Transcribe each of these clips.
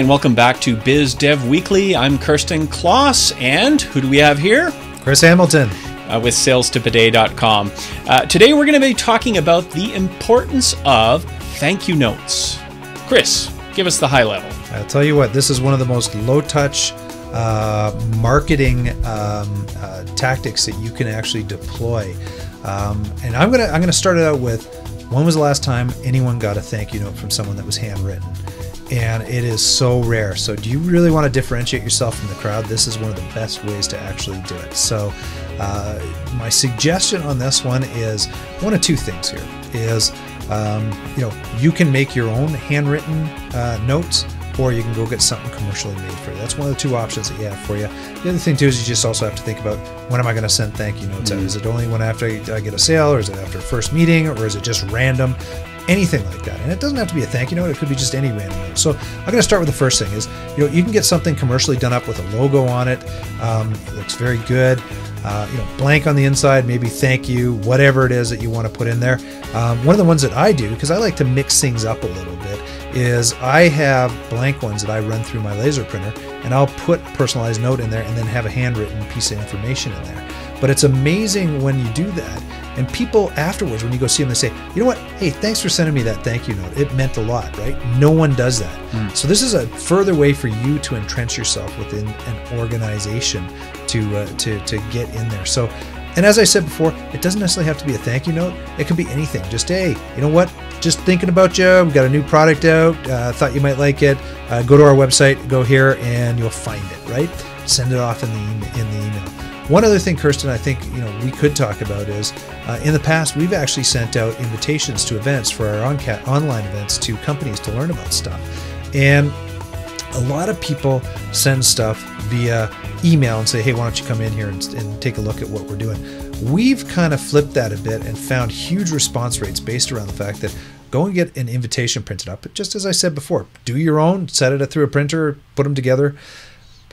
and welcome back to Biz Dev Weekly. I'm Kersten Kloss, and who do we have here? Chris Hamilton. With salesToPayday.com. Today we're going to be talking about the importance of thank you notes. Chris, give us the high level. I'll tell you what, this is one of the most low-touch marketing tactics that you can actually deploy. And I'm gonna start it out with, when was the last time anyone got a thank you note from someone that was handwritten? And it is so rare. So do you really want to differentiate yourself from the crowd? This is one of the best ways to actually do it. So my suggestion on this one is one of two things here is, you can make your own handwritten notes, or you can go get something commercially made for you. That's one of the two options that you have for you. The other thing too is you just also have to think about, when am I going to send thank you notes out? Is it only when after I get a sale, or is it after a first meeting, or is it just random? Anything like that. And it doesn't have to be a thank you note, it could be just any random note. So I'm going to start with the first thing is, you can get something commercially done up with a logo on it. It looks very good. Blank on the inside, maybe thank you, whatever it is that you want to put in there. One of the ones that I do, because I like to mix things up a little bit, is I have blank ones that I run through my laser printer, and I'll put a personalized note in there and then have a handwritten piece of information in there. But it's amazing when you do that, and people afterwards, when you go see them, they say, you know what, hey, thanks for sending me that thank you note. It meant a lot, right? No one does that. So this is a further way for you to entrench yourself within an organization to get in there. So, and as I said before, it doesn't necessarily have to be a thank you note. It can be anything. Just, hey, you know what? Just thinking about you. We've got a new product out. Thought you might like it. Go to our website, go here, and you'll find it, right? Send it off in the email. One other thing, Kirsten, I think we could talk about is, in the past, we've actually sent out invitations to events for our online events to companies to learn about stuff. And a lot of people send stuff via email and say, hey, why don't you come in here and take a look at what we're doing. We've kind of flipped that a bit and found huge response rates based around the fact that go and get an invitation printed up. But just as I said before, do your own, set it through a printer, put them together,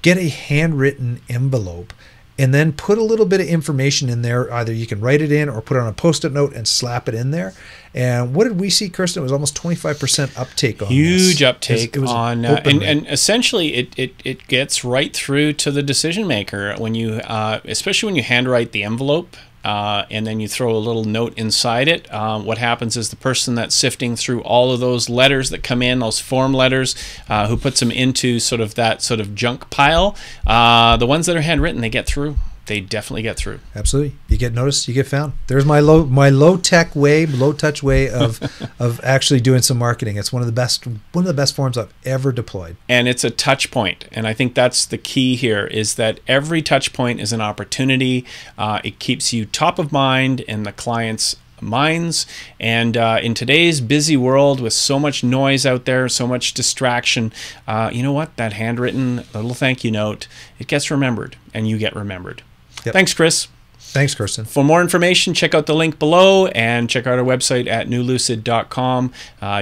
get a handwritten envelope, and then put a little bit of information in there. Either you can write it in or put it on a post-it note and slap it in there. And what did we see, Kirsten? It was almost 25% uptake on Huge this. Uptake it was on, and essentially it gets right through to the decision maker when you, especially when you handwrite the envelope. And then you throw a little note inside it. What happens is the person that's sifting through all of those letters that come in, those form letters, who puts them into that junk pile, the ones that are handwritten, they get through. They definitely get through. Absolutely. You get noticed, you get found. There's my low-touch way of actually doing some marketing. It's one of the best forms I've ever deployed. And it's a touch point. And I think that's the key here, is that every touch point is an opportunity. It keeps you top of mind in the client's minds. And in today's busy world with so much noise out there, so much distraction, you know what? That handwritten little thank you note, it gets remembered, and you get remembered. Yep. Thanks, Chris. Thanks, Kersten. For more information, check out the link below and check out our website at newlucid.com.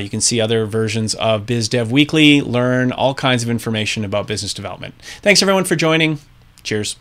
You can see other versions of Biz Dev Weekly, learn all kinds of information about business development. Thanks, everyone, for joining. Cheers.